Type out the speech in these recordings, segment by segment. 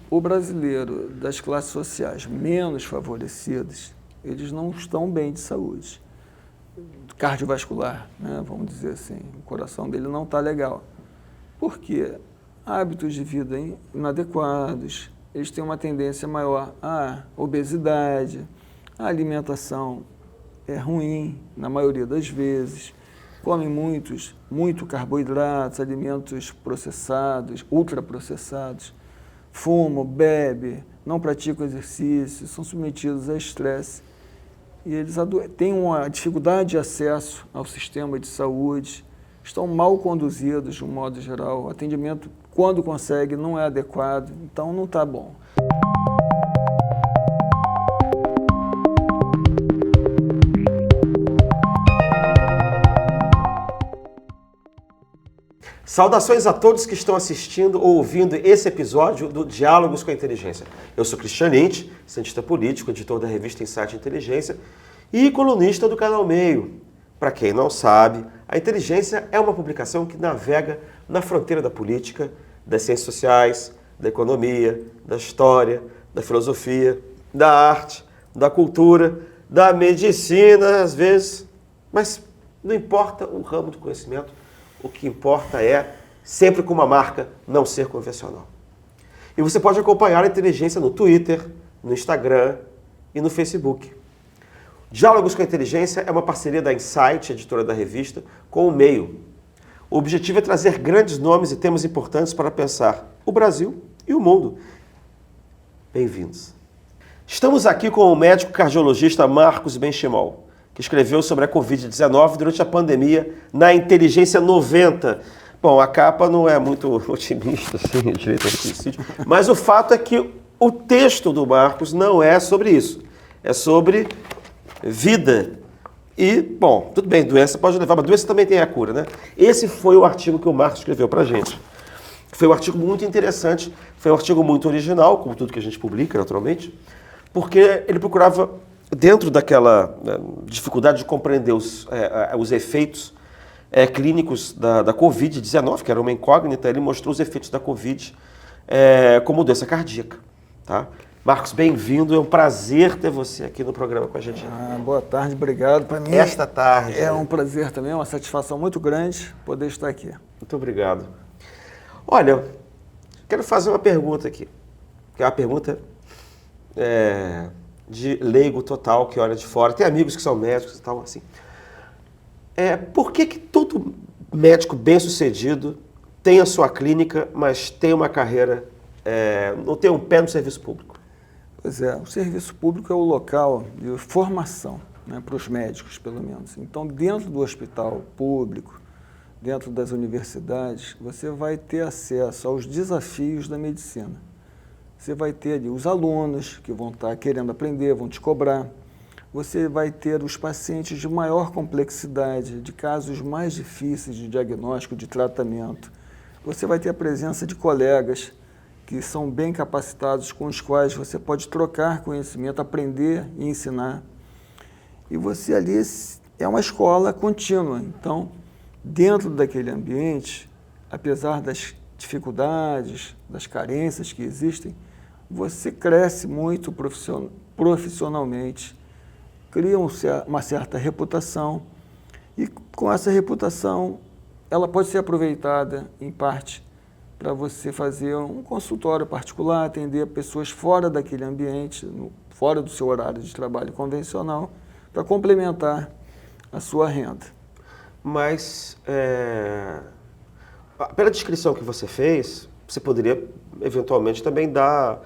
O brasileiro das classes sociais menos favorecidas, eles não estão bem de saúde. Cardiovascular, né, vamos dizer assim, o coração dele não está legal. Por quê? Hábitos de vida inadequados, eles têm uma tendência maior à obesidade, a alimentação é ruim, na maioria das vezes, comem muito carboidratos, alimentos processados, ultraprocessados, fumam, bebem, não praticam exercício, são submetidos a estresse e eles têm uma dificuldade de acesso ao sistema de saúde, estão mal conduzidos de um modo geral, o atendimento, quando consegue, não é adequado, então não está bom. Saudações a todos que estão assistindo ou ouvindo esse episódio do Diálogos com a Inteligência. Eu sou Cristian Lynch, cientista político, editor da revista Insight Inteligência e colunista do Canal Meio. Para quem não sabe, a Inteligência é uma publicação que navega na fronteira da política, das ciências sociais, da economia, da história, da filosofia, da arte, da cultura, da medicina, às vezes, mas não importa o ramo do conhecimento. O que importa é, sempre com uma marca, não ser convencional. E você pode acompanhar a Inteligência no Twitter, no Instagram e no Facebook. Diálogos com a Inteligência é uma parceria da Insight, editora da revista, com o Meio. O objetivo é trazer grandes nomes e temas importantes para pensar o Brasil e o mundo. Bem-vindos. Estamos aqui com o médico cardiologista Marcos Benchimol, que escreveu sobre a Covid-19 durante a pandemia na Inteligência 90. Bom, a capa não é muito otimista, assim, direito ao suicídio, mas o fato é que o texto do Marcos não é sobre isso. É sobre vida. E, bom, tudo bem, doença pode levar, mas doença também tem a cura, né? Esse foi o artigo que o Marcos escreveu pra gente. Foi um artigo muito interessante, foi um artigo muito original, como tudo que a gente publica, naturalmente, porque ele procurava, dentro daquela dificuldade de compreender os efeitos clínicos da Covid-19, que era uma incógnita, ele mostrou os efeitos da Covid como doença cardíaca. Tá? Marcos, bem-vindo, é um prazer ter você aqui no programa com a gente. Boa tarde, obrigado. Para mim, esta tarde. É um prazer também, uma satisfação muito grande poder estar aqui. Muito obrigado. Olha, quero fazer uma pergunta aqui, que é uma pergunta de leigo total, que olha de fora. Tem amigos que são médicos e tal, assim. Por que todo médico bem-sucedido tem a sua clínica, mas tem uma carreira, não tem um pé no serviço público? Pois é, o serviço público é o local de formação, né, para os médicos, pelo menos. Então, dentro do hospital público, dentro das universidades, você vai ter acesso aos desafios da medicina. Você vai ter ali os alunos que vão estar querendo aprender, vão te cobrar. Você vai ter os pacientes de maior complexidade, de casos mais difíceis de diagnóstico, de tratamento. Você vai ter a presença de colegas que são bem capacitados, com os quais você pode trocar conhecimento, aprender e ensinar. E você ali é uma escola contínua. Então, dentro daquele ambiente, apesar das dificuldades, das carências que existem, você cresce muito profissionalmente, cria uma certa reputação e com essa reputação ela pode ser aproveitada em parte para você fazer um consultório particular, atender pessoas fora daquele ambiente, fora do seu horário de trabalho convencional, para complementar a sua renda. Mas, pela descrição que você fez, você poderia eventualmente também dar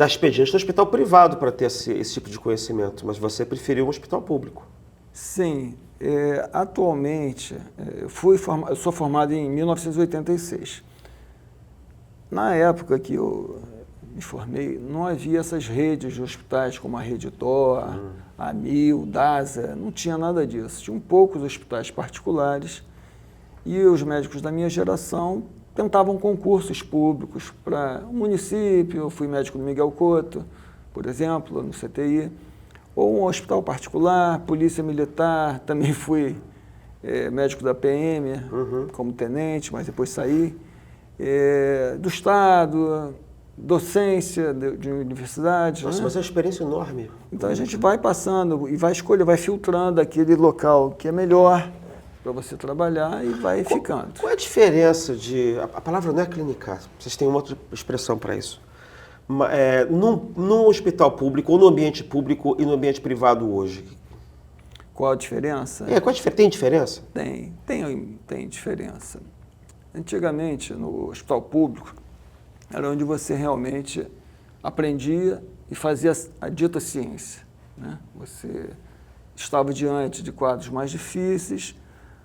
expediente no hospital privado para ter esse tipo de conhecimento, mas você preferiu um hospital público. Sim, atualmente, eu sou formado em 1986. Na época que eu me formei, não havia essas redes de hospitais como a Rede Dor, a Amil, DASA, não tinha nada disso. Tinham poucos hospitais particulares e os médicos da minha geração tentavam concursos públicos para o município. Eu fui médico do Miguel Couto, por exemplo, no CTI, ou um hospital particular, polícia militar, também fui médico da PM, como tenente, mas depois saí, do Estado, docência de universidades. Nossa, né? mas é uma experiência enorme. Então a gente vai passando e vai escolhendo, vai filtrando aquele local que é melhor para você trabalhar e vai ficando. Qual é a diferença de... A palavra não é clinicar, vocês têm uma outra expressão para isso. Num hospital público, ou no ambiente público e no ambiente privado hoje? Qual a diferença? Qual a diferença? Tem diferença? Tem diferença. Antigamente, no hospital público, era onde você realmente aprendia e fazia a dita ciência, né? Você estava diante de quadros mais difíceis,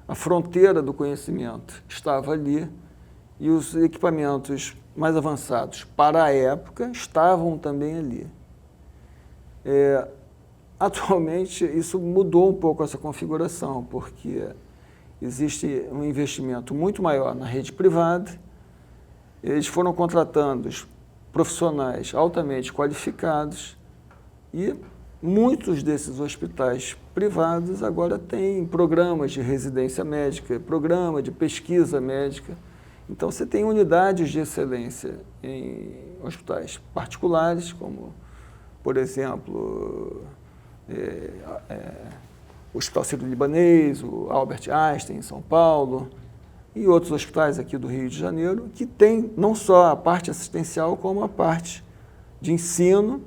a fronteira do conhecimento estava ali e os equipamentos mais avançados para a época estavam também ali. Atualmente, isso mudou um pouco essa configuração, porque existe um investimento muito maior na rede privada. Eles foram contratando profissionais altamente qualificados e muitos desses hospitais privados agora têm programas de residência médica, programa de pesquisa médica. Então, você tem unidades de excelência em hospitais particulares, como, por exemplo, o Hospital Sírio-Libanês, o Albert Einstein, em São Paulo, e outros hospitais aqui do Rio de Janeiro, que tem não só a parte assistencial, como a parte de ensino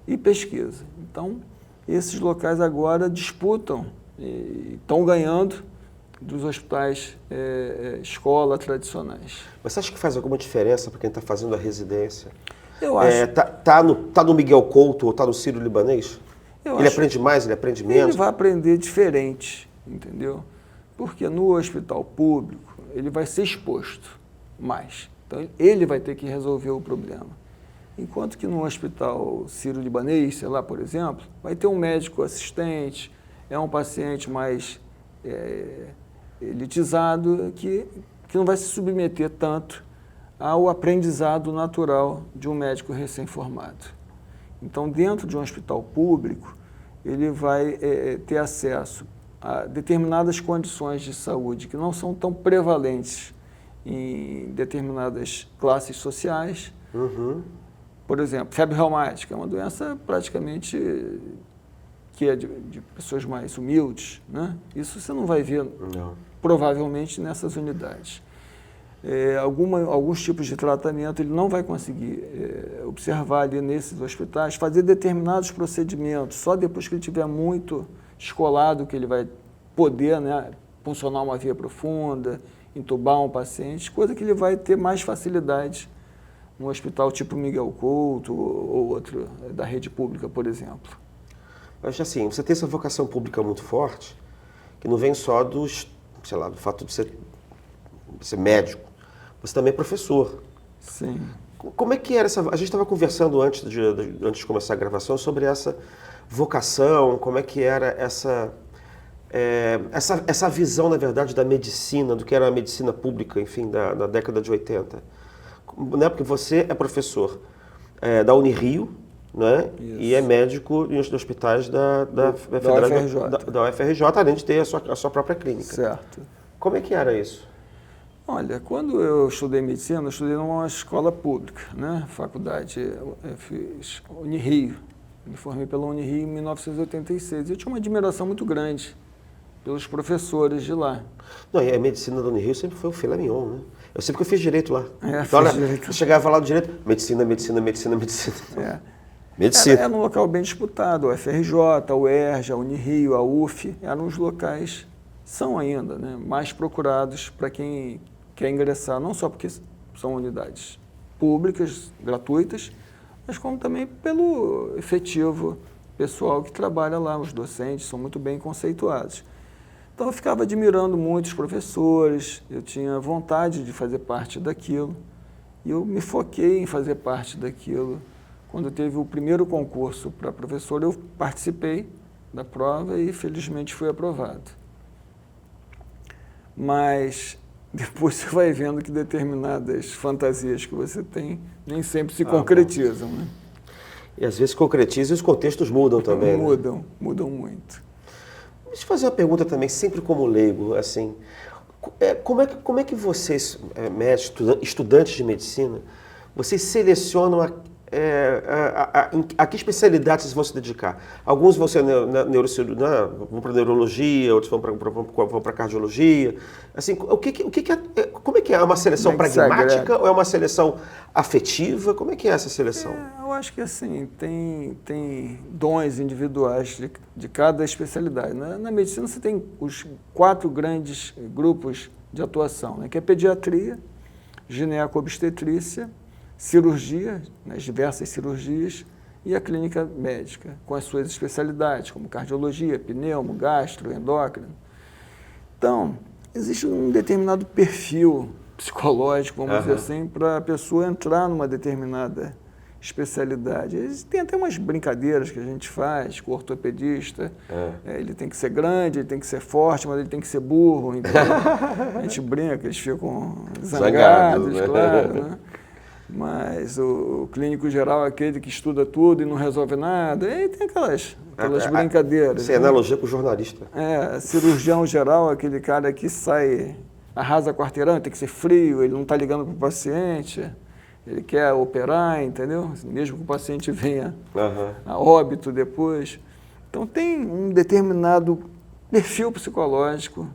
e pesquisa. Então, esses locais agora disputam e estão ganhando dos hospitais escola tradicionais. Mas você acha que faz alguma diferença para quem está fazendo a residência? Eu acho. Tá no Miguel Couto ou tá no Sírio-Libanês? Ele aprende mais, ele aprende menos? Ele vai aprender diferente, entendeu? Porque no hospital público, ele vai ser exposto mais. Então, ele vai ter que resolver o problema. Enquanto que no hospital Sírio-Libanês, sei lá, por exemplo, vai ter um médico assistente, é um paciente mais elitizado, que não vai se submeter tanto ao aprendizado natural de um médico recém-formado. Então, dentro de um hospital público, ele vai ter acesso a determinadas condições de saúde que não são tão prevalentes em determinadas classes sociais. Uhum. Por exemplo, febre reumática é uma doença praticamente que é de pessoas mais humildes, né? Isso você não vai ver, provavelmente, nessas unidades. Alguns tipos de tratamento ele não vai conseguir observar ali nesses hospitais, fazer determinados procedimentos, só depois que ele estiver muito escolado que ele vai poder, né, puncionar uma veia profunda, entubar um paciente, coisa que ele vai ter mais facilidade num hospital tipo Miguel Couto ou outro da rede pública, por exemplo. Mas assim, você tem essa vocação pública muito forte, que não vem só do fato de ser médico, você também é professor. Sim. Como é que era essa... A gente estava conversando antes de começar a gravação sobre essa vocação, como é que era essa visão, na verdade, da medicina, do que era a medicina pública, enfim, na década de 80. Né? Porque você é professor da Unirio, né? E é médico em hospitais da UFRJ, além de ter a sua própria clínica. Certo. Como é que era isso? Olha, quando eu estudei medicina, eu estudei numa escola pública, né? Faculdade, eu fiz Unirio, me formei pela Unirio em 1986. Eu tinha uma admiração muito grande pelos professores de lá. Não, e a medicina da Unirio sempre foi o filé mignon, né? Eu sempre que eu fiz direito lá. Então, olha, eu chegava lá do direito, medicina. Medicina. Era um local bem disputado, o FRJ, a UERJ, a Unirio, a UF, eram os locais, são ainda, né, mais procurados para quem quer ingressar, não só porque são unidades públicas, gratuitas, mas como também pelo efetivo pessoal que trabalha lá, os docentes são muito bem conceituados. Então eu ficava admirando muito os professores, eu tinha vontade de fazer parte daquilo, e eu me foquei em fazer parte daquilo. Quando teve o primeiro concurso para professor, eu participei da prova e felizmente fui aprovado. Mas depois você vai vendo que determinadas fantasias que você tem nem sempre se concretizam, né? E às vezes concretizam e os contextos mudam também. Mudam muito. Deixa eu fazer uma pergunta também, sempre como leigo, assim, como é que vocês, médicos, estudantes de medicina, vocês selecionam a que especialidades vocês vão se dedicar? Alguns vão ser neurocirurgia, vão para neurologia, outros vão para cardiologia. Assim, como é que é? É uma seleção pragmática ou é uma seleção afetiva? Como é que é essa seleção? Eu acho que assim, tem dons individuais de cada especialidade. Na medicina você tem os 4 grandes grupos de atuação, né, que é pediatria, gineco-obstetrícia, cirurgia, as diversas cirurgias, e a clínica médica, com as suas especialidades, como cardiologia, pneumo, gastro, endócrino. Então, existe um determinado perfil psicológico, vamos dizer assim, para a pessoa entrar numa determinada especialidade. Tem até umas brincadeiras que a gente faz com o ortopedista. Ele tem que ser grande, ele tem que ser forte, mas ele tem que ser burro. Então, a gente brinca, eles ficam zangados, né? Claro, né? Mas o clínico geral é aquele que estuda tudo e não resolve nada. E tem aquelas brincadeiras. Sem analogia com o jornalista. Cirurgião geral é aquele cara que sai, arrasa quarteirão, tem que ser frio, ele não está ligando para o paciente, ele quer operar, entendeu? Mesmo que o paciente venha a óbito depois. Então tem um determinado perfil psicológico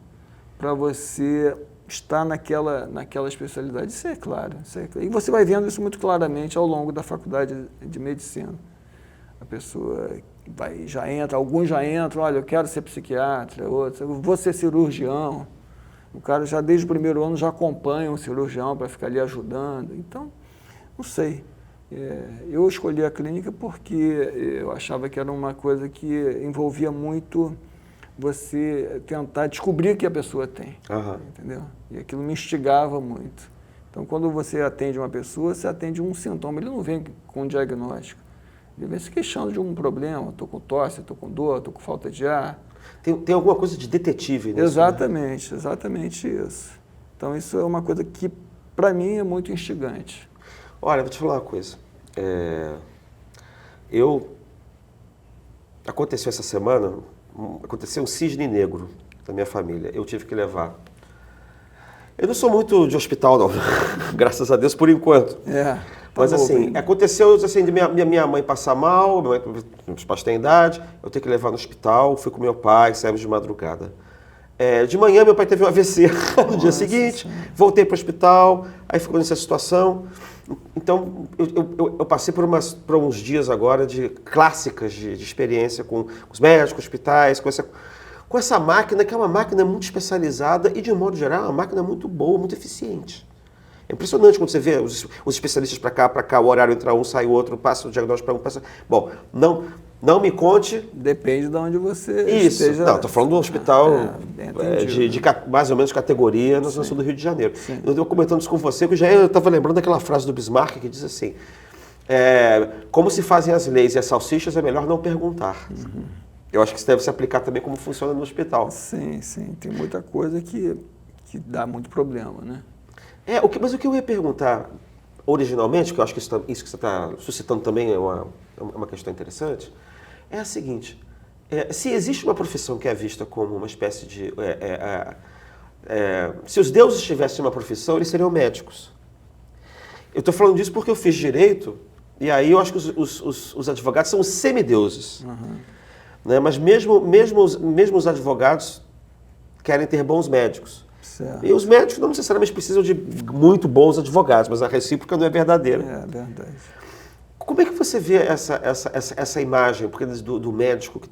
para você estar naquela especialidade. Isso é claro. E você vai vendo isso muito claramente ao longo da faculdade de medicina. A pessoa alguns já entram, olha, eu quero ser psiquiatra, outros, eu vou ser cirurgião. O cara já desde o primeiro ano já acompanha um cirurgião para ficar ali ajudando. Então, não sei. Eu escolhi a clínica porque eu achava que era uma coisa que envolvia muito você tentar descobrir o que a pessoa tem, entendeu? E aquilo me instigava muito. Então, quando você atende uma pessoa, você atende um sintoma, ele não vem com um diagnóstico. Ele vem se queixando de um problema, estou com tosse, estou com dor, estou com falta de ar. Tem alguma coisa de detetive nisso? Exatamente, né? Exatamente isso. Então, isso é uma coisa que, para mim, é muito instigante. Olha, vou te falar uma coisa. Aconteceu essa semana, aconteceu um cisne negro na minha família. Eu tive que levar. Eu não sou muito de hospital, não. Graças a Deus, por enquanto. Mas assim, aconteceu assim, de minha mãe passar mal, meus pais têm idade, eu tenho que levar no hospital, fui com meu pai, saímos de madrugada. De manhã, meu pai teve um AVC no dia seguinte, voltei para o hospital, aí ficou nessa situação. Então, eu passei por uns dias agora clássicas de experiência com os médicos, hospitais, com essa máquina, que é uma máquina muito especializada e, de um modo geral, é uma máquina muito boa, muito eficiente. É impressionante quando você vê os especialistas para cá, o horário entra um, sai o outro, passa o diagnóstico para um, passa... Bom, não me conte... Depende de onde você esteja... Não, estou falando de um hospital de mais ou menos categoria na zona sul do Rio de Janeiro. Sim. Eu estou comentando isso com você, que eu estava lembrando daquela frase do Bismarck que diz assim, como se fazem as leis e as salsichas, é melhor não perguntar. Eu acho que isso deve se aplicar também como funciona no hospital. Sim. Tem muita coisa que dá muito problema, né? Mas o que eu ia perguntar originalmente, que eu acho que isso que você está suscitando também é uma questão interessante, é a seguinte, se existe uma profissão que é vista como uma espécie de... se os deuses tivessem uma profissão, eles seriam médicos. Eu estou falando disso porque eu fiz direito, e aí eu acho que os advogados são os semideuses. Né? Mas mesmo os advogados querem ter bons médicos. Certo. E os médicos não necessariamente precisam de muito bons advogados, mas a recíproca não é verdadeira. É verdade. Como é que você vê essa imagem do médico que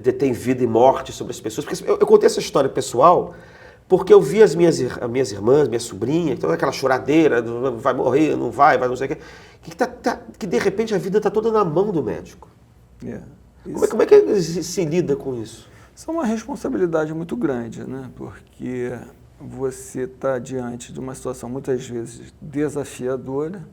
detém vida e morte sobre as pessoas? Porque eu contei essa história pessoal porque eu vi as minhas irmãs, minha sobrinha, toda aquela choradeira, vai morrer, não vai não sei o quê, que de repente a vida está toda na mão do médico. Como é que se lida com isso? Isso é uma responsabilidade muito grande, né? Porque você está diante de uma situação muitas vezes desafiadora,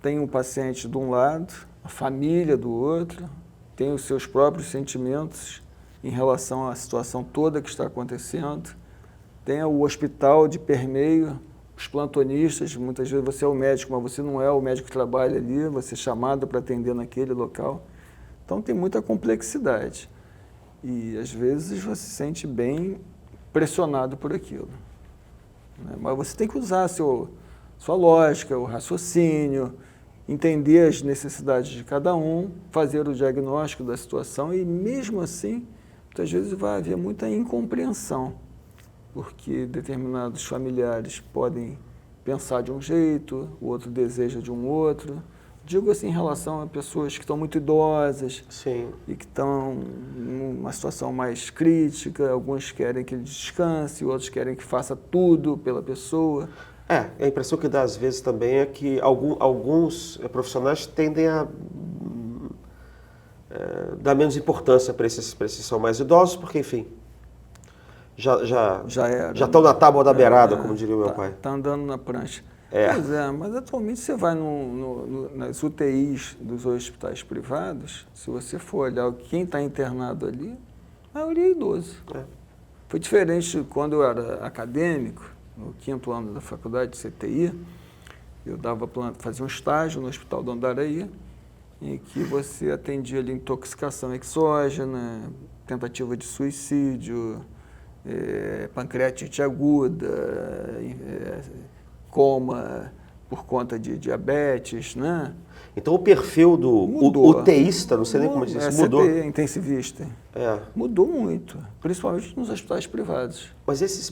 tem um paciente de um lado, a família do outro, tem os seus próprios sentimentos em relação à situação toda que está acontecendo, tem o hospital de permeio, os plantonistas, muitas vezes você é o médico, mas você não é o médico que trabalha ali, você é chamado para atender naquele local. Então tem muita complexidade. E, às vezes, você se sente bem pressionado por aquilo. Né? Mas você tem que usar seu sua lógica, o raciocínio, entender as necessidades de cada um, fazer o diagnóstico da situação e, mesmo assim, muitas vezes vai haver muita incompreensão, porque determinados familiares podem pensar de um jeito, o outro deseja de um outro. Digo assim em relação a pessoas que estão muito idosas. Sim. E que estão numa situação mais crítica, alguns querem que ele descanse, outros querem que faça tudo pela pessoa. A impressão que dá às vezes também é que alguns profissionais tendem a dar menos importância para esses que são mais idosos, porque, enfim, já estão na tábua da beirada, como diria o meu pai. Está andando na prancha. Pois é, mas atualmente você vai nas UTIs dos hospitais privados, se você for olhar quem está internado ali, a maioria é idoso. Foi diferente quando eu era acadêmico, no 5º ano da faculdade de CTI, eu fazia um estágio no Hospital do Andaraí, em que você atendia ali intoxicação exógena, tentativa de suicídio, pancreatite aguda, coma por conta de diabetes, né? Então o perfil do UTIsta, não sei nem como dizer isso, mudou. CTI, intensivista. Mudou muito, principalmente nos hospitais privados. Mas esses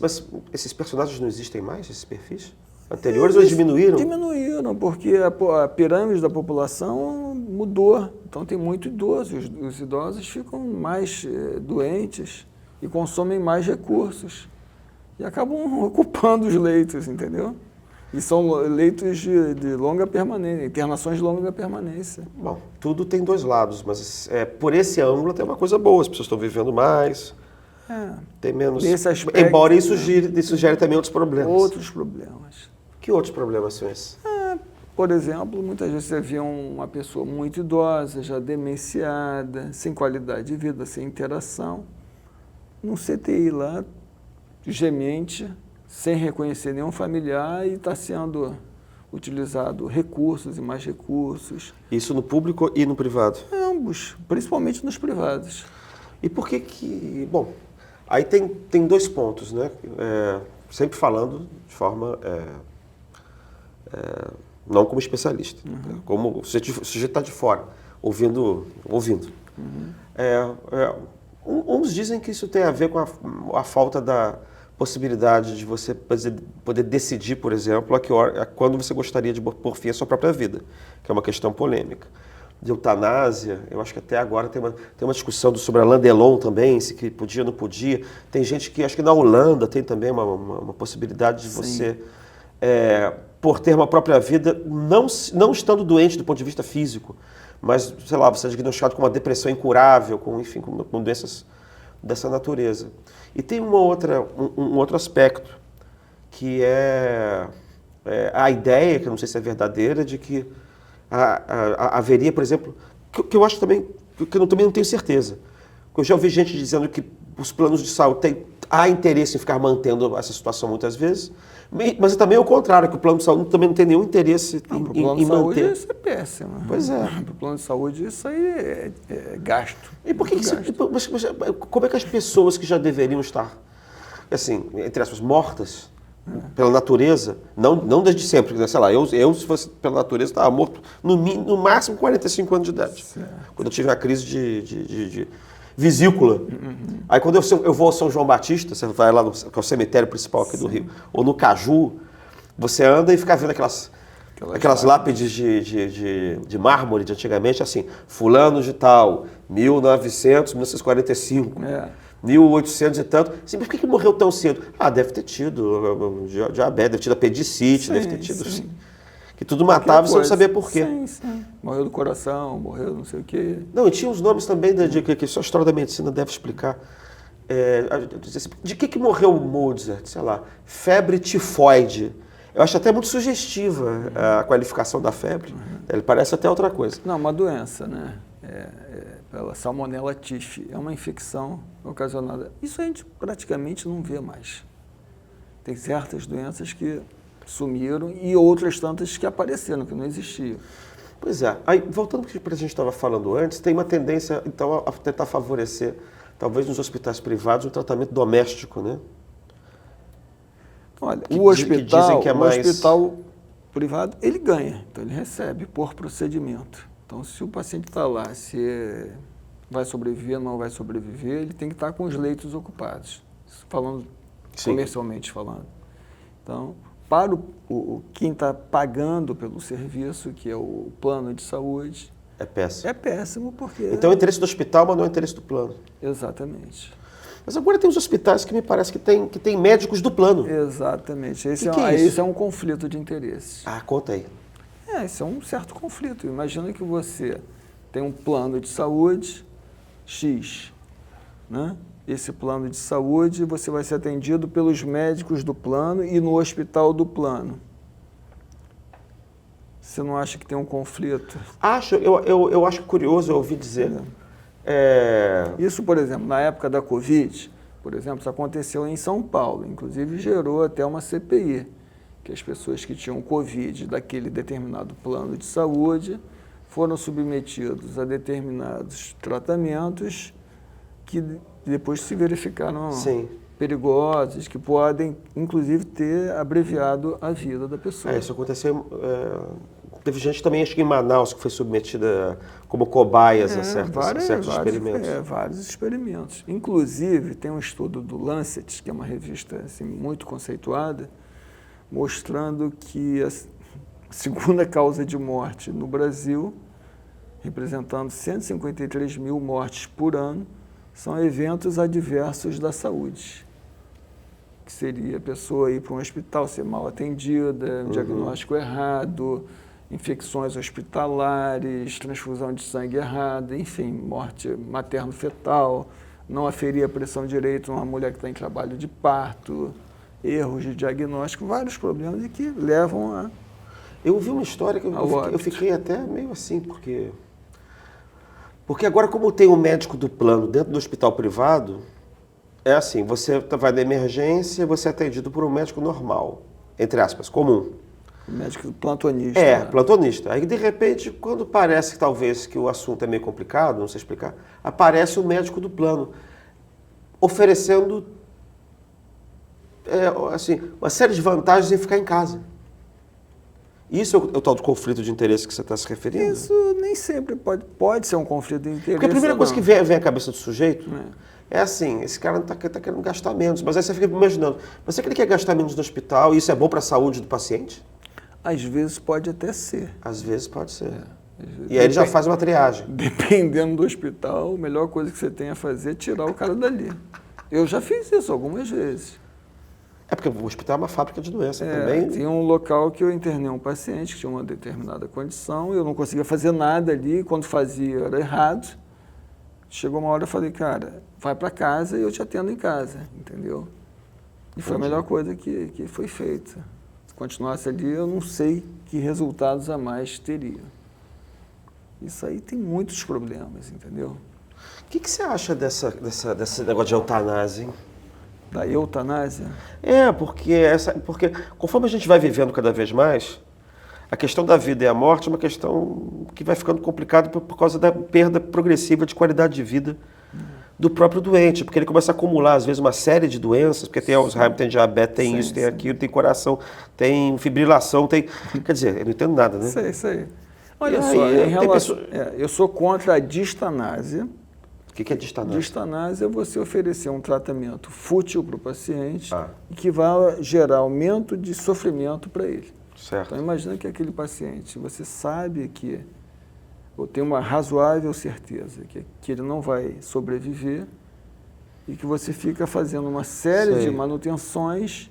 personagens não existem mais, esses perfis? Anteriores ou diminuíram? Diminuíram, porque a pirâmide da população mudou. Então tem muito idoso, os idosos ficam mais doentes e consomem mais recursos. E acabam ocupando os leitos, entendeu? E são leitos de longa permanência, internações de longa permanência. Bom, tudo tem dois lados, mas por esse ângulo tem uma coisa boa, as pessoas estão vivendo mais, tem menos... Nesse aspecto, embora isso gere também outros problemas. Outros problemas. Que outros problemas são esses? Por exemplo, muitas vezes você vê uma pessoa muito idosa, já demenciada, sem qualidade de vida, sem interação, num CTI lá, gemente, sem reconhecer nenhum familiar e está sendo utilizado recursos e mais recursos. Isso no público e no privado? Ambos, principalmente nos privados. E por que... Bom, aí tem dois pontos, né? Sempre falando de forma... não como especialista, como o sujeito está de fora, ouvindo. Uns dizem que isso tem a ver com a falta da possibilidade de você poder decidir, por exemplo, quando você gostaria de pôr fim à sua própria vida, que é uma questão polêmica. De eutanásia, eu acho que até agora tem uma discussão sobre a Alain Delon também, se que podia ou não podia. Tem gente que, acho que na Holanda tem também uma possibilidade de você, por ter uma própria vida, não estando doente do ponto de vista físico, mas, sei lá, você é diagnosticado com uma depressão incurável, com doenças dessa natureza. E tem um outro aspecto, que é a ideia, que eu não sei se é verdadeira, de que haveria, por exemplo, que eu acho também, que eu também não tenho certeza. Eu já ouvi gente dizendo que os planos de saúde há interesse em ficar mantendo essa situação muitas vezes, mas também é o contrário, que o plano de saúde também não tem nenhum interesse em manter. O plano de saúde isso é péssimo. Pois é. Para o plano de saúde isso aí é gasto. E por que mas como é que as pessoas que já deveriam estar, assim, entre aspas, mortas pela natureza, não desde sempre, né? Sei lá, eu se fosse pela natureza estava morto no máximo 45 anos de idade. Certo. Quando eu tive a crise de vesícula. Aí quando eu vou ao São João Batista, você vai lá que é o cemitério principal aqui do Rio, ou no Caju, você anda e fica vendo aquelas lápides de mármore de antigamente, assim, fulano de tal, 1945, 1800 e tanto. Assim, mas por que morreu tão cedo? Deve ter tido diabetes, deve ter tido apendicite, deve ter tido... Sim. Que tudo matava e você não sabia por quê. Sim. Morreu do coração, morreu não sei o quê. Não, e tinha os nomes também, que só a história da medicina deve explicar. De que morreu o Mozart? Sei lá, febre tifoide. Eu acho até muito sugestiva a qualificação da febre. Ele parece até outra coisa. Não, uma doença, né? Pela Salmonella Typhi. É uma infecção ocasionada. Isso a gente praticamente não vê mais. Tem certas doenças que sumiram e outras tantas que apareceram, que não existiam. Pois é. Aí, voltando para o que a gente estava falando antes, tem uma tendência, então, a tentar favorecer, talvez nos hospitais privados, um tratamento doméstico, né? Olha, o hospital privado, ele ganha, então ele recebe por procedimento. Então, se o paciente está lá, se vai sobreviver ou não vai sobreviver, ele tem que estar com os leitos ocupados, falando comercialmente falando. Então, para quem está pagando pelo serviço, que é o plano de saúde, é péssimo. É péssimo porque... Então é o interesse do hospital, mas não é o interesse do plano. Exatamente. Mas agora tem os hospitais que me parece que tem médicos do plano. Exatamente. Esse é um conflito de interesses. Ah, conta aí. Esse é um certo conflito. Imagina que você tem um plano de saúde X, né? Esse plano de saúde, você vai ser atendido pelos médicos do plano e no hospital do plano. Você não acha que tem um conflito? Acho, eu acho curioso, eu ouvi dizer. Isso, por exemplo, na época da Covid, por exemplo, isso aconteceu em São Paulo, inclusive gerou até uma CPI, que as pessoas que tinham Covid daquele determinado plano de saúde foram submetidos a determinados tratamentos que depois se verificaram perigosos, que podem, inclusive, ter abreviado a vida da pessoa. Isso aconteceu. Teve gente também, acho que em Manaus, que foi submetida como cobaias a certos experimentos. Vários experimentos. Inclusive, tem um estudo do Lancet, que é uma revista assim, muito conceituada, mostrando que a segunda causa de morte no Brasil, representando 153 mil mortes por ano, são eventos adversos da saúde. Que seria a pessoa ir para um hospital, ser mal atendida, um diagnóstico errado, infecções hospitalares, transfusão de sangue errada, enfim, morte materno-fetal, não aferir a pressão direito numa mulher que está em trabalho de parto, erros de diagnóstico, vários problemas e que levam a... Eu ouvi uma história que eu fiquei até meio assim, porque agora, como tem um médico do plano dentro do hospital privado, é assim, você vai na emergência, você é atendido por um médico normal, entre aspas, comum. Médico plantonista. Plantonista. Aí, de repente, quando parece que talvez que o assunto é meio complicado, não sei explicar, aparece o médico do plano, oferecendo assim, uma série de vantagens em ficar em casa. Isso é o tal do conflito de interesse que você está se referindo? Isso nem sempre pode ser um conflito de interesse. Porque a primeira coisa que vem à cabeça do sujeito é assim, esse cara está querendo gastar menos, mas aí você fica imaginando, mas será que ele quer gastar menos no hospital e isso é bom para a saúde do paciente? Às vezes pode até ser. Às vezes pode ser. E aí ele já faz uma triagem. Dependendo do hospital, a melhor coisa que você tem a fazer é tirar o cara dali. Eu já fiz isso algumas vezes. É porque o hospital é uma fábrica de doença também. Tinha um local que eu internei um paciente que tinha uma determinada condição, eu não conseguia fazer nada ali, quando fazia era errado. Chegou uma hora eu falei, cara, vai para casa e eu te atendo em casa, entendeu? E foi a melhor coisa que foi feita. Se continuasse ali, eu não sei que resultados a mais teria. Isso aí tem muitos problemas, entendeu? O que você acha desse negócio de eutanásia, hein? Da eutanásia? Porque conforme a gente vai vivendo cada vez mais, a questão da vida e a morte é uma questão que vai ficando complicada por causa da perda progressiva de qualidade de vida do próprio doente, porque ele começa a acumular, às vezes, uma série de doenças, porque tem Alzheimer, tem diabetes, tem isso, tem aquilo, tem coração, tem fibrilação, tem... Quer dizer, eu não entendo nada, né? Sei. Olha só, eu sou contra a distanásia. O que é distanásia? Distanásia é você oferecer um tratamento fútil para o paciente e que vai gerar aumento de sofrimento para ele. Certo. Então, imagina que aquele paciente, você sabe que, ou tem uma razoável certeza que ele não vai sobreviver e que você fica fazendo uma série de manutenções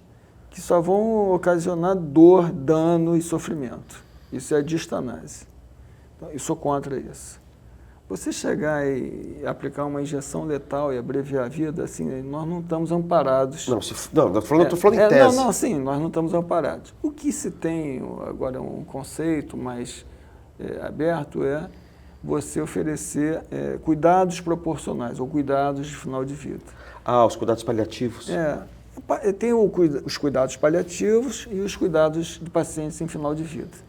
que só vão ocasionar dor, dano e sofrimento. Isso é a distanásia. Então, eu sou contra isso. Você chegar e aplicar uma injeção letal e abreviar a vida, assim, nós não estamos amparados. Estou falando em tese. Sim, nós não estamos amparados. O que se tem agora um conceito mais aberto é você oferecer cuidados proporcionais ou cuidados de final de vida. Os cuidados paliativos. Tem os cuidados paliativos e os cuidados de pacientes em final de vida.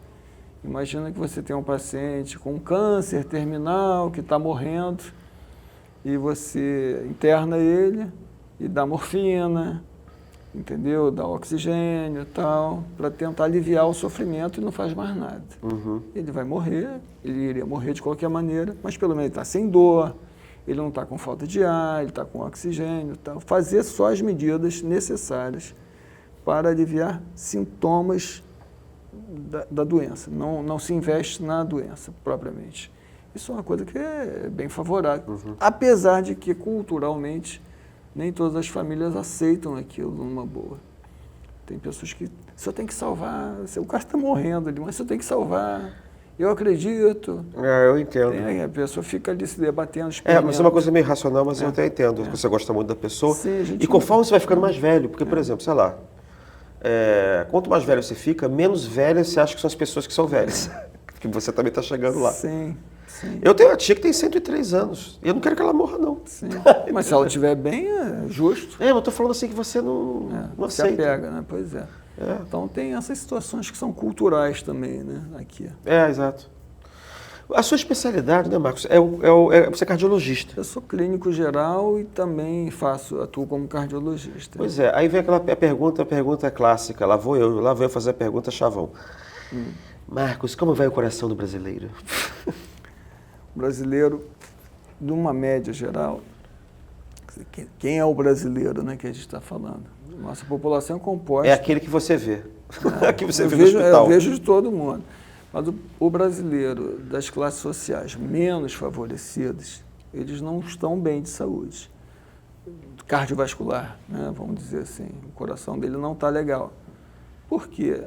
Imagina que você tem um paciente com câncer terminal que está morrendo e você interna ele e dá morfina entendeu? Dá oxigênio e tal, para tentar aliviar o sofrimento e não faz mais nada. Ele vai morrer, ele iria morrer de qualquer maneira, mas pelo menos ele está sem dor, ele não está com falta de ar, ele está com oxigênio e tal. Fazer só as medidas necessárias para aliviar sintomas da doença. Não se investe na doença propriamente. Isso é uma coisa que é bem favorável, apesar de que culturalmente nem todas as famílias aceitam aquilo numa boa. Tem pessoas que só tem que salvar, o cara está morrendo ali, mas só tem que salvar. Eu acredito. Eu entendo. A pessoa fica ali se debatendo. Mas é uma coisa meio racional, mas eu até entendo. Você gosta muito da pessoa. Sim, e conforme você vai ficando mais velho, porque, por exemplo, sei lá, quanto mais velho você fica, menos velhas você acha que são as pessoas que são velhas. Que você também está chegando lá. Sim. Eu tenho uma tia que tem 103 anos. E eu não quero que ela morra, não. Sim. Mas se ela estiver bem, é justo. Mas eu estou falando assim que você não Você aceita. apega, né? Pois é. Então tem essas situações que são culturais também, né? Aqui. Exato. A sua especialidade, né, Marcos, você é cardiologista. Eu sou clínico geral e também atuo como cardiologista. Pois é, aí vem aquela pergunta clássica, lá vou eu fazer a pergunta chavão. Marcos, como vai o coração do brasileiro? O brasileiro, numa média geral, quem é o brasileiro, né, que a gente está falando? Nossa população é composta... É aquele que você vê. Que você vê no vejo, hospital. Eu vejo de todo mundo. Mas o brasileiro das classes sociais menos favorecidas, eles não estão bem de saúde. Cardiovascular, né, vamos dizer assim. O coração dele não está legal. Por quê?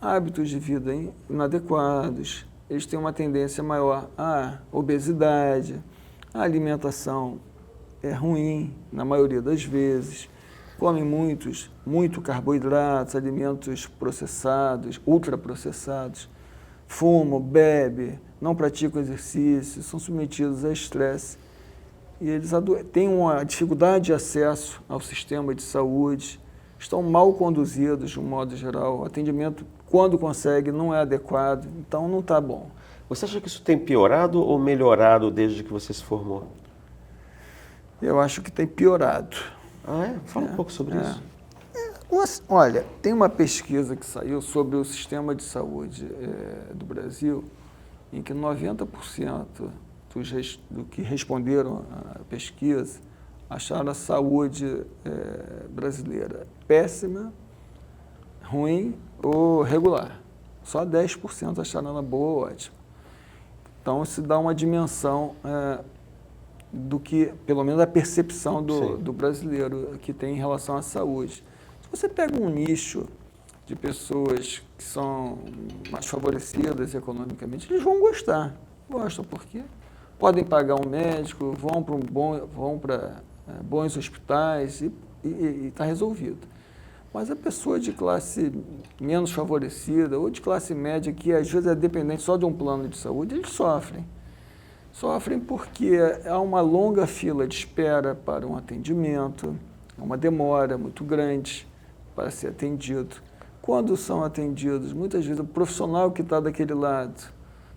Hábitos de vida inadequados, eles têm uma tendência maior à obesidade, a alimentação é ruim, na maioria das vezes, comem muito carboidratos, alimentos processados, ultraprocessados, fumam, bebem, não praticam exercício, são submetidos a estresse e eles têm uma dificuldade de acesso ao sistema de saúde, estão mal conduzidos de um modo geral, o atendimento, quando consegue, não é adequado, então não está bom. Você acha que isso tem piorado ou melhorado desde que você se formou? Eu acho que tem piorado. Fala um pouco sobre isso. Olha, tem uma pesquisa que saiu sobre o sistema de saúde do Brasil, em que 90% do que responderam à pesquisa acharam a saúde brasileira péssima, ruim ou regular. Só 10% acharam ela boa ou ótima. Então, isso dá uma dimensão do que, pelo menos, a percepção do brasileiro que tem em relação à saúde. Se você pega um nicho de pessoas que são mais favorecidas economicamente, eles vão gostar. Gostam porque podem pagar um médico, vão para bons hospitais e está resolvido. Mas a pessoa de classe menos favorecida ou de classe média, que às vezes é dependente só de um plano de saúde, eles sofrem. Sofrem porque há uma longa fila de espera para um atendimento, uma demora muito grande para ser atendido. Quando são atendidos, muitas vezes o profissional que está daquele lado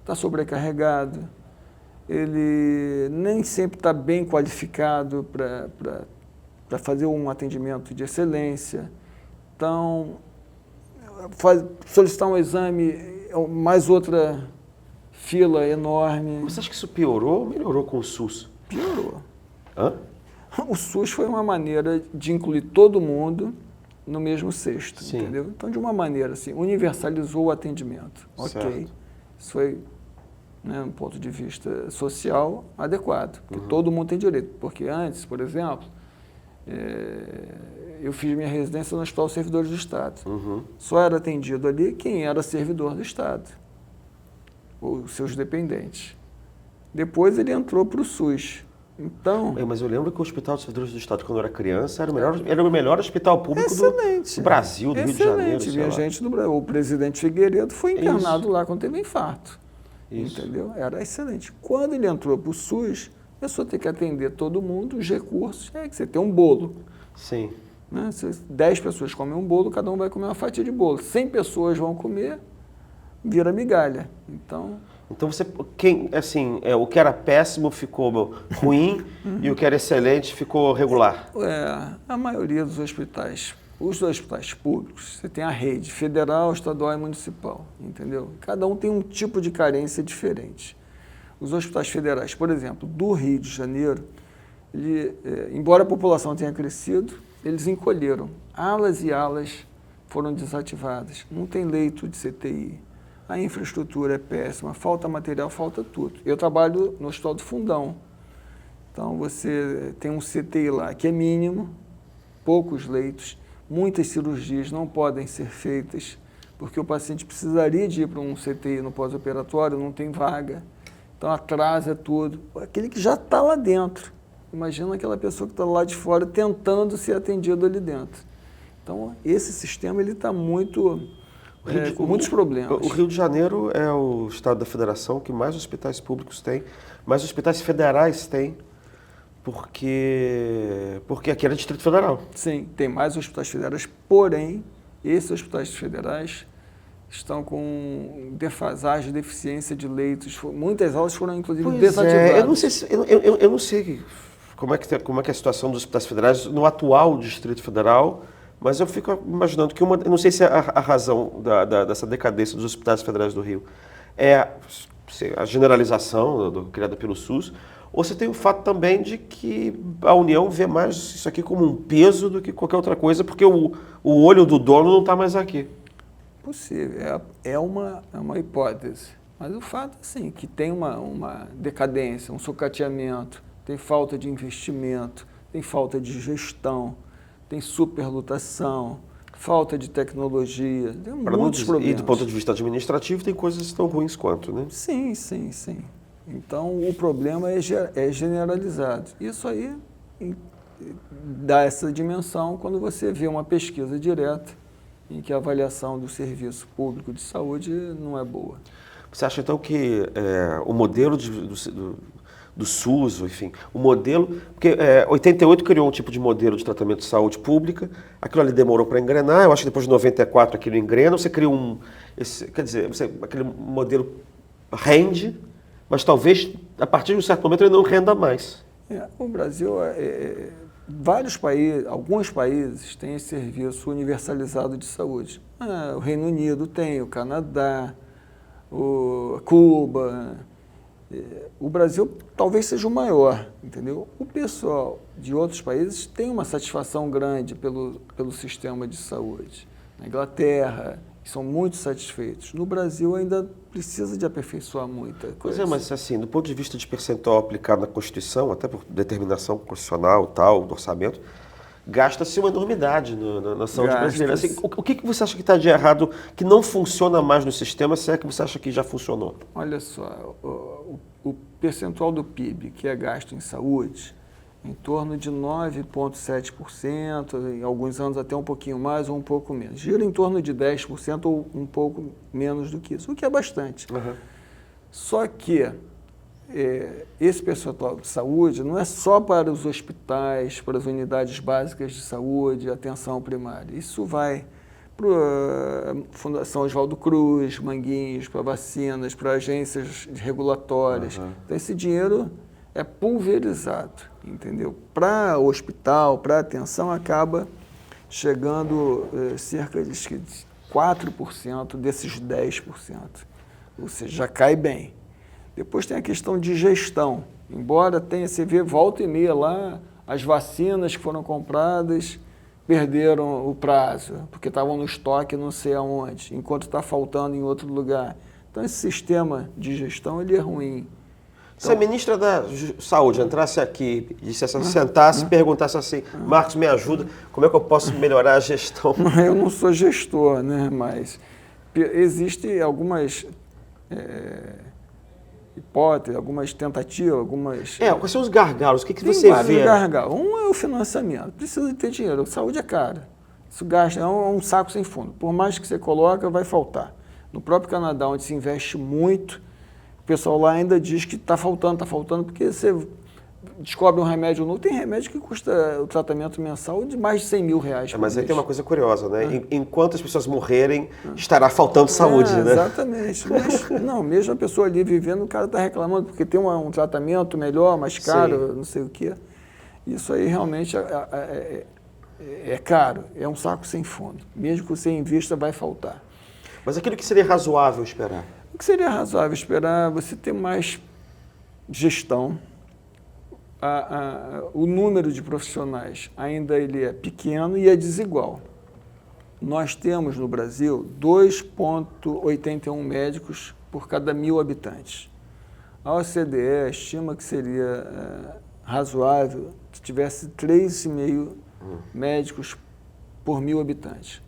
está sobrecarregado, ele nem sempre está bem qualificado para fazer um atendimento de excelência. Então, solicitar um exame, mais outra fila enorme. Você acha que isso piorou ou melhorou com o SUS? Piorou. Hã? O SUS foi uma maneira de incluir todo mundo no mesmo cesto, Sim. entendeu? Então, de uma maneira assim, universalizou o atendimento. Certo. Ok. Isso foi, né, um ponto de vista social adequado, porque todo mundo tem direito. Porque antes, por exemplo, eu fiz minha residência no Hospital Servidores do Estado. Só era atendido ali quem era servidor do Estado, ou seus dependentes. Depois ele entrou para o SUS. Então, Mas eu lembro que o Hospital dos Servidores do Estado, quando eu era criança, era o melhor hospital público do Brasil, do Rio de Janeiro. Minha gente o presidente Figueiredo foi internado lá quando teve infarto. Entendeu? Era excelente. Quando ele entrou para o SUS, começou a ter que atender todo mundo, os recursos, que você tem um bolo. Sim. Né? Se 10 pessoas comem um bolo, cada um vai comer uma fatia de bolo. 100 pessoas vão comer, vira migalha. Então você, o que era péssimo ficou ruim e o que era excelente ficou regular. a maioria dos hospitais os hospitais públicos, você tem a rede federal, estadual e municipal, entendeu? Cada um tem um tipo de carência diferente. Os hospitais federais, por exemplo, do Rio de Janeiro, embora a população tenha crescido, eles encolheram. Alas e alas foram desativadas. Não tem leito de CTI. A infraestrutura é péssima, falta material, falta tudo. Eu trabalho no Hospital do Fundão. Então, você tem um CTI lá que é mínimo, poucos leitos, muitas cirurgias não podem ser feitas, porque o paciente precisaria de ir para um CTI no pós-operatório, não tem vaga. Então, atrasa tudo. Aquele que já está lá dentro. Imagina aquela pessoa que está lá de fora tentando ser atendido ali dentro. Então, esse sistema está muito... com muitos problemas. O Rio de Janeiro é o estado da federação que mais hospitais públicos tem, mais hospitais federais tem, porque aqui era Distrito Federal. Sim, tem mais hospitais federais, porém, esses hospitais federais estão com defasagem, deficiência de leitos. Muitas aulas foram, inclusive, desativadas. Eu não sei como é que é a situação dos hospitais federais no atual Distrito Federal, mas eu fico imaginando que eu não sei se a razão dessa decadência dos hospitais federais do Rio é a generalização criada pelo SUS, ou se tem o fato também de que a União vê mais isso aqui como um peso do que qualquer outra coisa, porque o olho do dono não está mais aqui. Possível, é uma hipótese. Mas o fato é assim, que tem uma decadência, um sucateamento, tem falta de investimento, tem falta de gestão, tem superlotação, falta de tecnologia, tem muitos problemas. E do ponto de vista administrativo, tem coisas tão ruins quanto, né? Sim. Então, o problema é generalizado. Isso aí dá essa dimensão quando você vê uma pesquisa direta em que a avaliação do serviço público de saúde não é boa. Você acha, então, que o modelo do SUS, enfim, o modelo... Porque 88 criou um tipo de modelo de tratamento de saúde pública, aquilo ali demorou para engrenar, eu acho que depois de 94 aquilo engrena, você cria aquele modelo rende, mas talvez, a partir de um certo momento, ele não renda mais. O Brasil, alguns países têm esse serviço universalizado de saúde. O Reino Unido tem, o Canadá, Cuba. O Brasil talvez seja o maior, entendeu? O pessoal de outros países tem uma satisfação grande pelo sistema de saúde. Na Inglaterra, são muito satisfeitos. No Brasil ainda precisa de aperfeiçoar muita coisa. Pois é, mas assim, do ponto de vista de percentual aplicado na Constituição, até por determinação constitucional, tal, do orçamento, gasta-se uma enormidade na saúde brasileira. Assim, o que você acha que está de errado, que não funciona mais no sistema, se é que você acha que já funcionou? Olha só, o percentual do PIB que é gasto em saúde, em torno de 9,7%, em alguns anos até um pouquinho mais ou um pouco menos. Gira em torno de 10% ou um pouco menos do que isso, o que é bastante. Uhum. Só que esse percentual de saúde não é só para os hospitais, para as unidades básicas de saúde, atenção primária. Isso vai para a Fundação Oswaldo Cruz, Manguinhos, para vacinas, para agências regulatórias. Uhum. Então, esse dinheiro é pulverizado, entendeu? Para o hospital, para a atenção, acaba chegando cerca de 4% desses 10%. Ou seja, já cai bem. Depois tem a questão de gestão. Embora tenha, você vê, volta e meia lá, as vacinas que foram compradas perderam o prazo, porque estavam no estoque não sei aonde, enquanto está faltando em outro lugar. Então, esse sistema de gestão ele é ruim. Se a ministra da Saúde entrasse aqui, sentasse e perguntasse assim, Marcos, me ajuda, como é que eu posso melhorar a gestão? Eu não sou gestor, né? Mas existem algumas hipóteses, algumas tentativas, algumas... Quais são os gargalos? O que Tem você vários vê? gargalos. Um é o financiamento. Precisa de ter dinheiro. Saúde é cara. Isso gasta, é um saco sem fundo. Por mais que você coloca, vai faltar. No próprio Canadá, onde se investe muito, o pessoal lá ainda diz que está faltando, porque você descobre um remédio novo. Tem remédio que custa o tratamento mensal de mais de 100 mil reais. Mas aí tem uma coisa curiosa, né? Enquanto as pessoas morrerem, estará faltando saúde, né? Exatamente. Mas, não, mesmo a pessoa ali vivendo, o cara está reclamando porque tem um tratamento melhor, mais caro, Não sei o quê. Isso aí realmente é caro, é um saco sem fundo. Mesmo que você invista, vai faltar. Mas aquilo que seria razoável esperar? O que seria razoável esperar é você ter mais gestão. O número de profissionais ainda ele é pequeno e é desigual. Nós temos no Brasil 2,81 médicos por cada 1.000 habitantes. A OCDE estima que seria razoável se tivesse 3,5 médicos por 1.000 habitantes.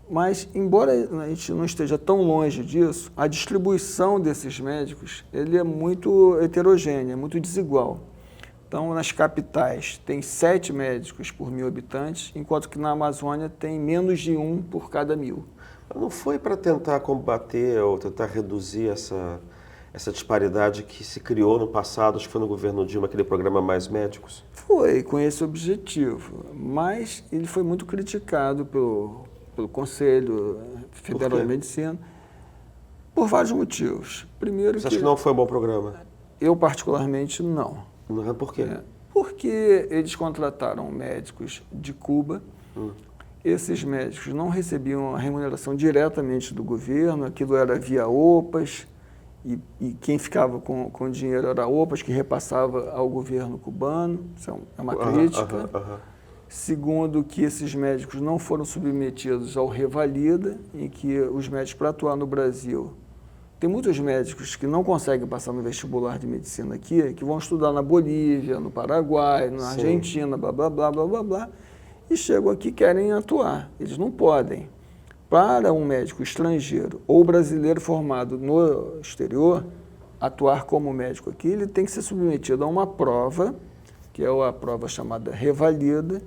Mas, embora a gente não esteja tão longe disso, a distribuição desses médicos ele é muito heterogênea, muito desigual. Então, nas capitais, tem 7 médicos por 1.000 habitantes, enquanto que na Amazônia tem menos de 1 por cada 1.000. Não foi para tentar combater ou tentar reduzir essa disparidade que se criou no passado, acho que foi no governo Dilma, aquele programa Mais Médicos? Foi, com esse objetivo, mas ele foi muito criticado pelo Conselho Federal de Medicina por vários motivos. Primeiro, você acha que não foi um bom programa? Eu, particularmente, não. Por quê? Porque eles contrataram médicos de Cuba. Esses médicos não recebiam a remuneração diretamente do governo, aquilo era via OPAs, e quem ficava com dinheiro era OPAs, que repassava ao governo cubano. Isso é uma crítica. Segundo, que esses médicos não foram submetidos ao Revalida, em que os médicos, para atuar no Brasil, tem muitos médicos que não conseguem passar no vestibular de medicina aqui, que vão estudar na Bolívia, no Paraguai, na Argentina, blá, blá, blá, blá, blá, blá, e chegam aqui e querem atuar. Eles não podem. Para um médico estrangeiro ou brasileiro formado no exterior, atuar como médico aqui, ele tem que ser submetido a uma prova, que é a prova chamada Revalida,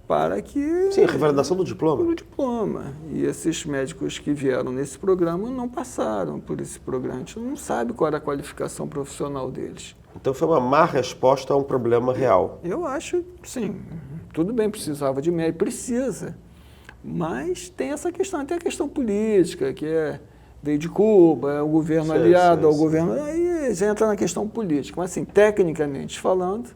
para que... Sim, a revalidação do diploma. Do diploma. E esses médicos que vieram nesse programa não passaram por esse programa. A gente não sabe qual era a qualificação profissional deles. Então foi uma má resposta a um problema real. Eu acho, sim. Tudo bem, precisava de médico, precisa. Mas tem essa questão, tem a questão política, que veio de Cuba, é o governo aliado ao governo... Aí já entra na questão política. Mas, assim, tecnicamente falando,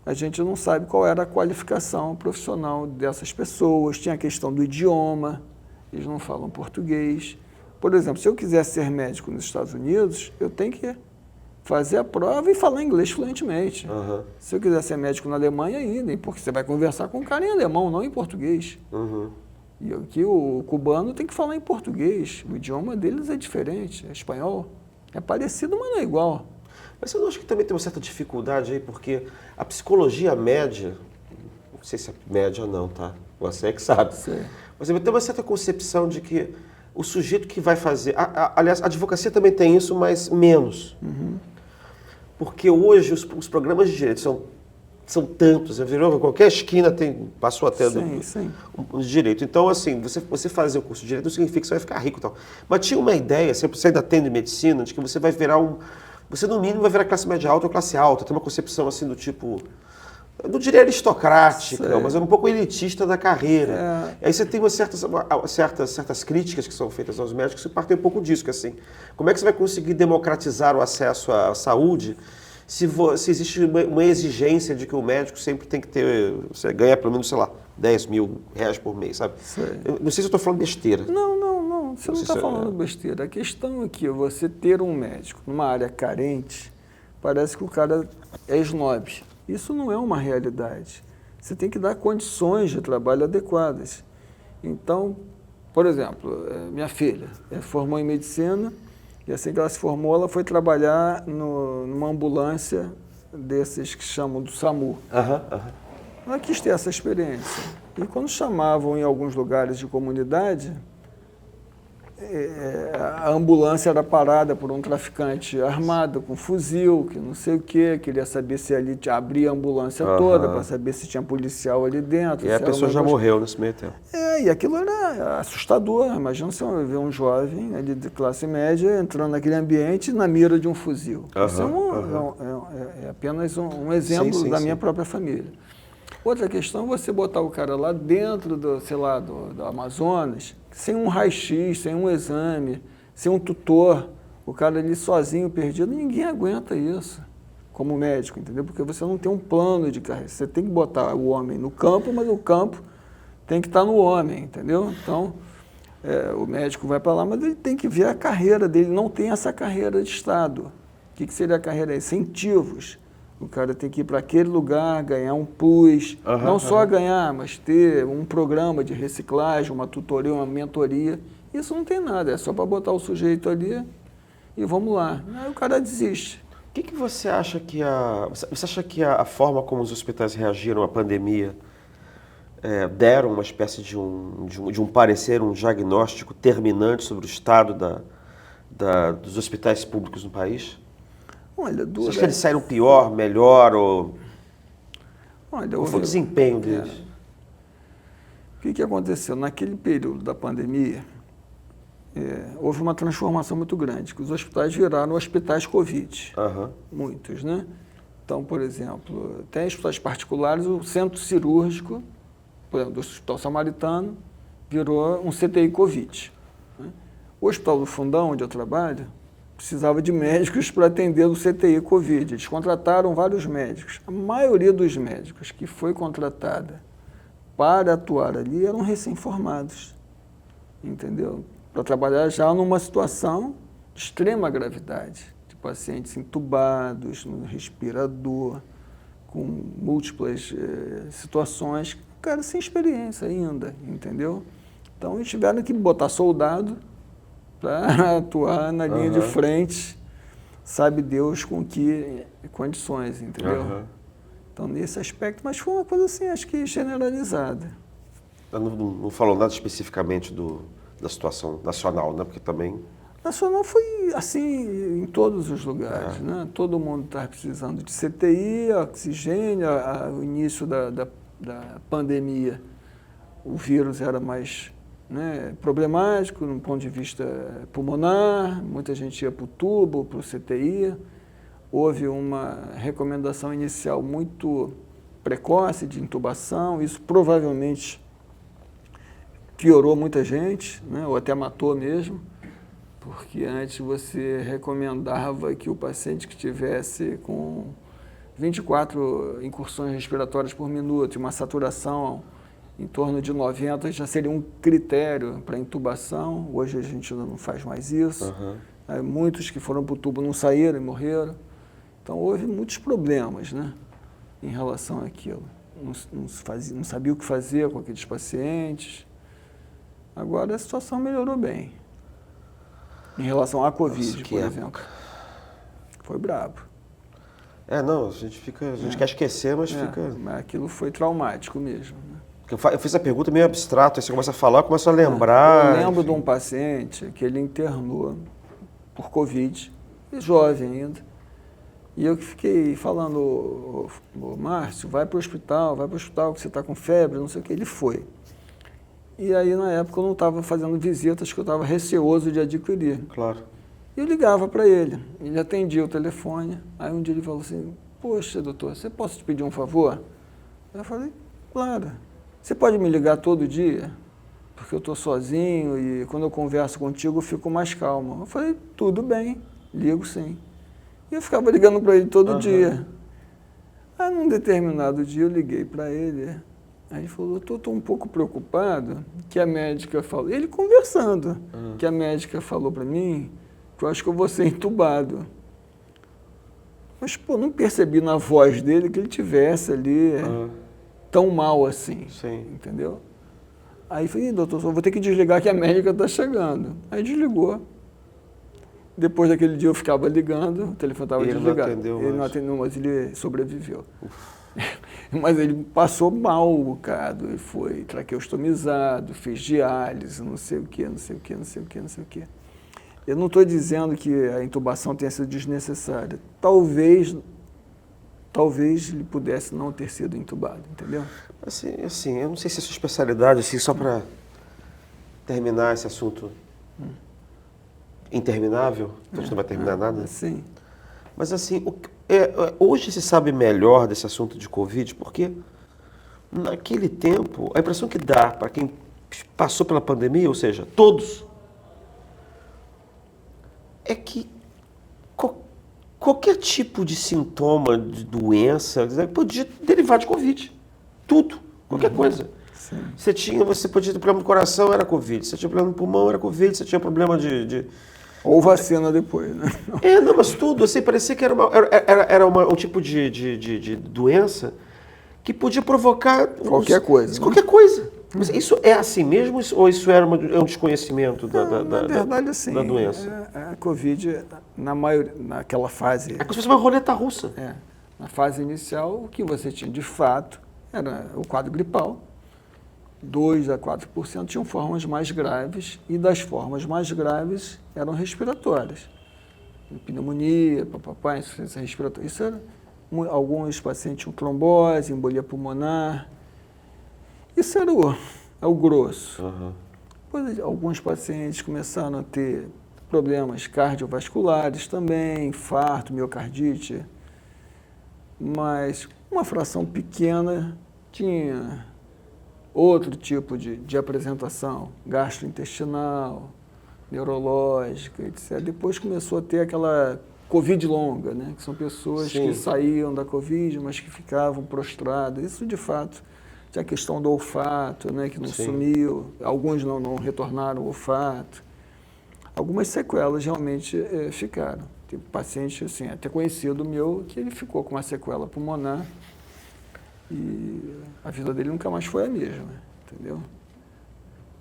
a gente não sabe qual era a qualificação profissional dessas pessoas. Tinha a questão do idioma, eles não falam português. Por exemplo, se eu quiser ser médico nos Estados Unidos, eu tenho que fazer a prova e falar inglês fluentemente. Se eu quiser ser médico na Alemanha, idem, porque você vai conversar com um cara em alemão, não em português. E aqui o cubano tem que falar em português. O idioma deles é diferente, é espanhol. É parecido, mas não é igual. Mas você não acha que também tem uma certa dificuldade aí, porque a psicologia média, não sei se é média ou não, tá? Você é que sabe. Sim. Mas você tem uma certa concepção de que o sujeito que vai fazer... aliás, a advocacia também tem isso, mas menos. Porque hoje os programas de direito são tantos, qualquer esquina passou até um direito. Então, assim, você fazer o curso de direito não significa que você vai ficar rico e tal. Mas tinha uma ideia, você ainda tem de medicina, de que você vai virar você, no mínimo, vai virar classe média alta ou classe alta. Tem uma concepção, assim, do tipo... Não diria aristocrática, não, mas é um pouco elitista da carreira. Aí você tem certas críticas que são feitas aos médicos que partem um pouco disso, que assim, como é que você vai conseguir democratizar o acesso à saúde se existe uma exigência de que o médico sempre tem que ter, você ganha pelo menos, sei lá, 10 mil reais por mês, sabe? Eu não sei se eu estou falando besteira. Não, você não está falando besteira. A questão é que você ter um médico numa área carente, parece que o cara é snob. Isso não é uma realidade. Você tem que dar condições de trabalho adequadas. Então, por exemplo, minha filha formou em medicina e assim que ela se formou, ela foi trabalhar numa ambulância desses que chamam do SAMU. Ela quis ter essa experiência. E quando chamavam em alguns lugares de comunidade, a ambulância era parada por um traficante armado com fuzil, que não sei o quê, queria saber se ali abria a ambulância toda para saber se tinha policial ali dentro. E a pessoa já morreu nesse meio tempo. E aquilo era assustador. Imagina você ver um jovem ali de classe média entrando naquele ambiente na mira de um fuzil. Isso é apenas um exemplo da minha própria família. Outra questão é você botar o cara lá dentro do Amazonas, sem um raio-x, sem um exame, sem um tutor, o cara ali sozinho, perdido, ninguém aguenta isso. como médico, entendeu? Porque você não tem um plano de carreira. Você tem que botar o homem no campo, mas o campo tem que estar no homem, entendeu? Então, o médico vai para lá, mas ele tem que ver a carreira dele. Não tem essa carreira de Estado. O que seria a carreira? Incentivos. O cara tem que ir para aquele lugar, ganhar um plus, não só ganhar, mas ter um programa de reciclagem, uma tutoria, uma mentoria. Isso não tem nada, é só para botar o sujeito ali e vamos lá. Aí o cara desiste. O que você acha que você acha que a forma como os hospitais reagiram à pandemia deram uma espécie de um parecer, um diagnóstico terminante sobre o estado dos hospitais públicos no país? Olha, você acha que eles saíram pior, melhor, ou qual foi o desempenho deles? O que aconteceu? Naquele período da pandemia, houve uma transformação muito grande, que os hospitais viraram hospitais Covid, muitos, né? Então, por exemplo, tem hospitais particulares, o centro cirúrgico, por exemplo, do Hospital Samaritano, virou um CTI Covid. Né? O Hospital do Fundão, onde eu trabalho, precisava de médicos para atender o CTI Covid. Eles contrataram vários médicos. A maioria dos médicos que foi contratada para atuar ali eram recém-formados, entendeu? Para trabalhar já numa situação de extrema gravidade, de pacientes entubados, no respirador, com múltiplas situações, cara sem experiência ainda, entendeu? Então eles tiveram que botar soldado para atuar na linha de frente, sabe Deus com que condições, entendeu? Então, nesse aspecto, mas foi uma coisa assim, acho que generalizada. Não falou nada especificamente da situação nacional, né? Porque também... Nacional foi assim em todos os lugares, né? Todo mundo estava precisando de CTI, oxigênio, o início da pandemia, o vírus era mais... né, problemático, no ponto de vista pulmonar, muita gente ia para o tubo, para o CTI. Houve uma recomendação inicial muito precoce de intubação, isso provavelmente piorou muita gente, né, ou até matou mesmo, porque antes você recomendava que o paciente que tivesse com 24 incursões respiratórias por minuto e uma saturação em torno de 90 já seria um critério para intubação. Hoje a gente não faz mais isso. Muitos que foram para o tubo não saíram e morreram. Então houve muitos problemas, né, em relação àquilo. Não sabia o que fazer com aqueles pacientes. Agora a situação melhorou bem. Em relação à Covid, por exemplo. Foi brabo. Não, a gente quer esquecer, mas fica... Mas aquilo foi traumático mesmo, né? Eu fiz a pergunta meio abstrata, aí você começa a falar, começa a lembrar. Eu lembro de um paciente que ele internou por Covid, jovem ainda, e eu que fiquei falando, Márcio, vai para o hospital que você está com febre, não sei o que, ele foi. E aí na época eu não estava fazendo visitas que eu estava receoso de adquirir. Claro. E eu ligava para ele atendia o telefone, aí um dia ele falou assim, poxa doutor, você posso te pedir um favor? Eu falei, claro. Você pode me ligar todo dia? Porque eu estou sozinho e quando eu converso contigo eu fico mais calmo. Eu falei, tudo bem, ligo sim. E eu ficava ligando para ele todo dia. Aí num determinado dia eu liguei para ele. Aí ele falou, eu estou um pouco preocupado que a médica falou, ele conversando, que a médica falou para mim que eu acho que eu vou ser entubado. Mas, pô, não percebi na voz dele que ele tivesse ali... tão mal assim, entendeu? Aí falei, doutor, só vou ter que desligar que a médica está chegando. Aí desligou. Depois daquele dia eu ficava ligando, o telefone estava desligado. Ele não atendeu, mas ele sobreviveu. Mas ele passou mal um bocado, ele foi traqueostomizado, fez diálise, não sei o quê. Eu não estou dizendo que a intubação tenha sido desnecessária. Talvez ele pudesse não ter sido entubado, entendeu? Assim, eu não sei se é sua especialidade, assim, só para terminar esse assunto interminável, a gente não vai terminar nada. Sim. Mas assim, hoje se sabe melhor desse assunto de Covid, porque naquele tempo, a impressão que dá para quem passou pela pandemia, ou seja, todos, é que qualquer tipo de sintoma de doença podia derivar de Covid. Tudo, qualquer coisa. Sim. Você podia ter problema no coração, era Covid. Você tinha problema no pulmão, era Covid. Você tinha problema de... Ou vacina depois, né? Não, mas tudo, assim, parecia que era um tipo de doença que podia provocar... Qualquer coisa. Qualquer coisa. Mas isso é assim mesmo ou isso é um desconhecimento Na verdade, assim, da doença? A Covid, naquela fase... É como se fosse uma roleta russa. Na fase inicial, o que você tinha de fato era o quadro gripal. 2 a 4% tinham formas mais graves e das formas mais graves eram respiratórias. Pneumonia, insuficiência respiratória. Isso era, alguns pacientes tinham trombose, embolia pulmonar. Isso era o grosso. Uhum. Depois, alguns pacientes começaram a ter problemas cardiovasculares também, infarto, miocardite. Mas uma fração pequena tinha outro tipo de apresentação, gastrointestinal, neurológica, etc. Depois começou a ter aquela Covid longa, né? Que são pessoas Sim. que saíam da Covid, mas que ficavam prostradas. Isso, de fato, tinha a questão do olfato, né? Que não Sim. sumiu, alguns não retornaram o olfato. Algumas sequelas realmente ficaram. Tem paciente, assim, até conhecido meu, que ele ficou com uma sequela pulmonar e a vida dele nunca mais foi a mesma, entendeu?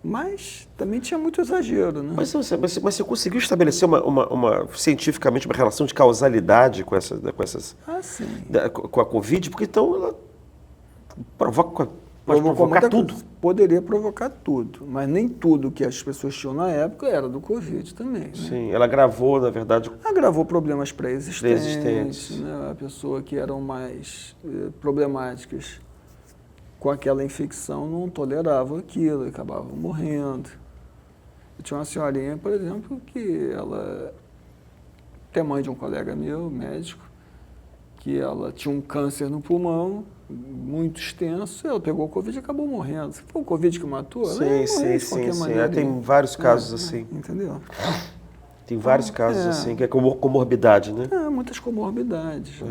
Mas também tinha muito exagero, né? Mas você conseguiu estabelecer cientificamente uma relação de causalidade com Sim. com a Covid? Porque então ela pode Provocou provocar muita tudo. coisa. Poderia provocar tudo, mas nem tudo que as pessoas tinham na época era do Covid também, né? Sim, ela agravou, na verdade... Agravou problemas pré-existentes, né? A pessoa que eram mais problemáticas com aquela infecção não tolerava aquilo, acabava morrendo. Eu tinha uma senhorinha, por exemplo, que ela, até mãe de um colega meu, médico, que ela tinha um câncer no pulmão, muito extenso, ela pegou o Covid e acabou morrendo. Foi o Covid que matou? Ela ia morrer de qualquer maneira. Tem vários casos assim. Entendeu? Tem vários casos assim, que é comorbidade, né? Muitas comorbidades.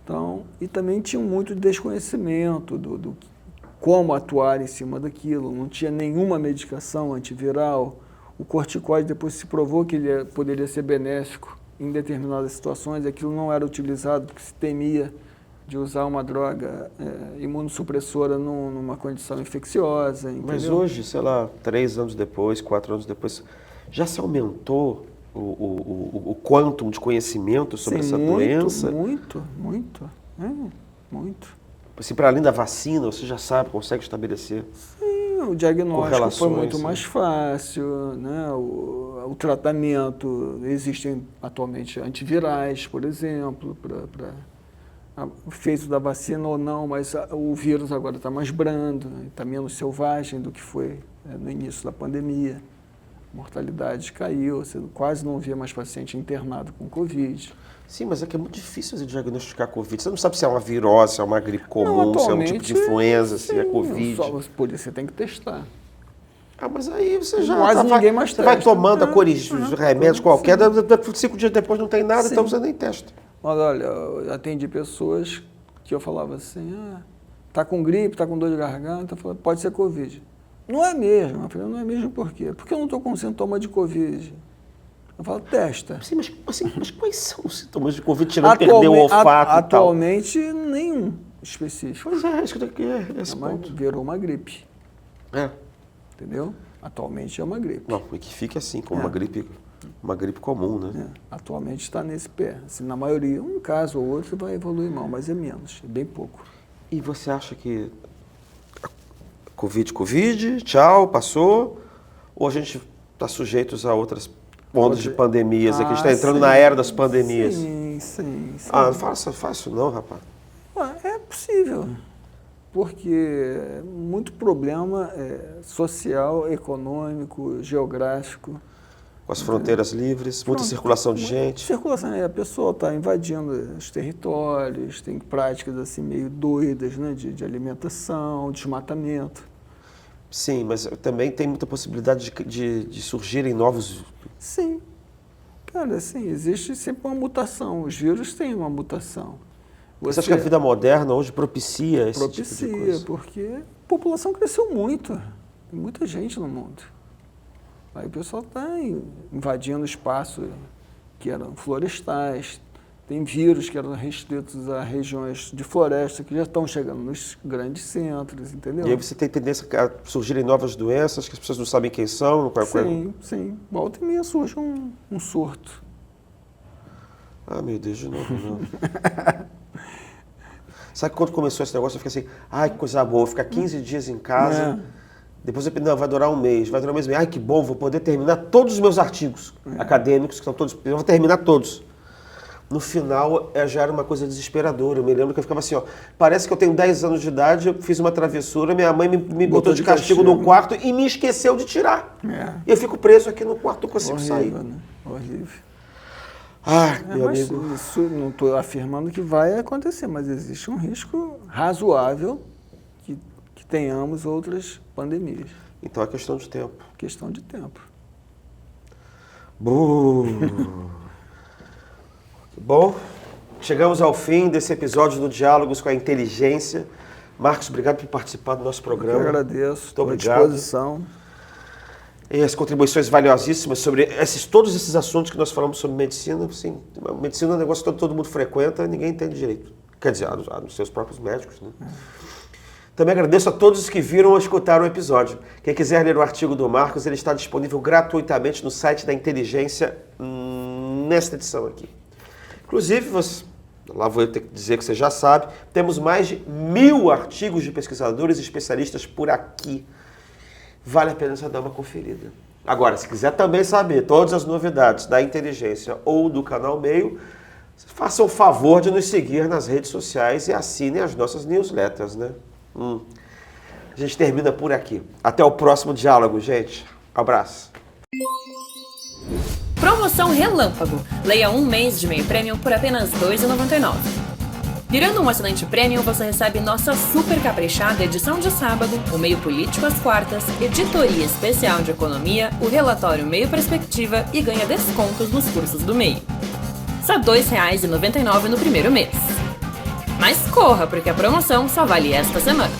Então, e também tinha muito desconhecimento do como atuar em cima daquilo. Não tinha nenhuma medicação antiviral. O corticoide depois se provou que ele poderia ser benéfico em determinadas situações. Aquilo não era utilizado porque se temia de usar uma droga imunossupressora numa condição infecciosa. Entendeu? Mas hoje, sei lá, 3 anos depois, 4 anos depois, já se aumentou o quantum de conhecimento sobre essa doença? Muito. Assim, para além da vacina, você já sabe, consegue estabelecer? Sim, o diagnóstico foi muito sim. mais fácil, né? O tratamento, existem atualmente antivirais, por exemplo, para o efeito da vacina ou não, mas o vírus agora está mais brando, está menos selvagem do que foi no início da pandemia. A mortalidade caiu, você quase não via mais paciente internado com Covid. Sim, mas é que é muito difícil você diagnosticar Covid. Você não sabe se é uma virose, se é uma gripe comum, se é um tipo de influenza, se é Covid. Por isso você tem que testar. Mas aí você já Quase ninguém mais testa. vai tomando remédios qualquer, 5 dias depois não tem nada, então você nem testa. Mas olha, eu atendi pessoas que eu falava assim, tá com gripe, tá com dor de garganta, pode ser Covid. Não é mesmo. Eu falei, não é mesmo por quê? Porque eu não estou com sintoma de Covid. Eu falo, testa. Sim, mas quais são os sintomas de Covid, tirando perder o olfato atualmente, nenhum específico. Pois é, isso que eu tenho esse ponto. Virou uma gripe. Entendeu? Atualmente é uma gripe. Não, e que fique assim, como uma gripe comum, né? Atualmente está nesse pé. Assim, na maioria, um caso ou outro vai evoluir mal, mas é menos, é bem pouco. E você acha que Covid, tchau, passou? Ou a gente está sujeitos a outras ondas de pandemias? Aqui a gente está entrando na era das pandemias. Sim. Não faça não, rapaz. É possível, porque muito problema social, econômico, geográfico. Com as fronteiras livres, muita circulação de gente. Circulação, a pessoa está invadindo os territórios, tem práticas assim meio doidas, né, de alimentação, desmatamento. Sim, mas também tem muita possibilidade de surgirem novos... Sim. Cara, assim, existe sempre uma mutação. Os vírus têm uma mutação. Você acha que a vida moderna hoje propicia esse tipo de coisa? Porque a população cresceu muito. Tem muita gente no mundo. Aí o pessoal está invadindo espaços que eram florestais. Tem vírus que eram restritos a regiões de floresta que já estão chegando nos grandes centros, entendeu? E aí você tem tendência a surgirem novas doenças que as pessoas não sabem quem são? Sim. Volta e meia surge um surto. Ah, meu Deus, de novo, não. Sabe que quando começou esse negócio, eu fiquei assim, ai, que coisa boa, ficar 15 dias em casa, depois eu pensei, não, vai durar um mês, ai, que bom, vou poder terminar todos os meus artigos acadêmicos, que estão todos, eu vou terminar todos. No final, já era uma coisa desesperadora. Eu me lembro que eu ficava assim, ó, parece que eu tenho 10 anos de idade, eu fiz uma travessura, minha mãe me botou de castigo num quarto e me esqueceu de tirar. E eu fico preso aqui no quarto, não consigo sair. Né? Horrível. Meu amigo. Isso não estou afirmando que vai acontecer, mas existe um risco razoável que tenhamos outras pandemias. Então é questão de tempo. Questão de tempo. Bom, chegamos ao fim desse episódio do Diálogos com a Inteligência. Marcos, obrigado por participar do nosso programa. Eu agradeço. Muito obrigado. À disposição. E as contribuições valiosíssimas sobre todos esses assuntos que nós falamos sobre medicina. Sim, medicina é um negócio que todo mundo frequenta, ninguém entende direito. Quer dizer, os seus próprios médicos, né? Também agradeço a todos os que viram ou escutaram o episódio. Quem quiser ler o artigo do Marcos, ele está disponível gratuitamente no site da Inteligência, nesta edição aqui. Inclusive, lá vou ter que dizer que você já sabe, temos mais de 1000 artigos de pesquisadores e especialistas por aqui. Vale a pena você dar uma conferida. Agora, se quiser também saber todas as novidades da Inteligência ou do Canal Meio, façam o favor de nos seguir nas redes sociais e assinem as nossas newsletters, né? A gente termina por aqui. Até o próximo diálogo, gente. Abraço. Promoção Relâmpago. Leia um mês de meio prêmio por apenas R$ 2,99. Virando um assinante Premium, você recebe nossa super caprichada edição de sábado, o Meio Político às quartas, editoria especial de economia, o relatório Meio Perspectiva e ganha descontos nos cursos do Meio. Só R$ 2,99 no primeiro mês. Mas corra, porque a promoção só vale esta semana.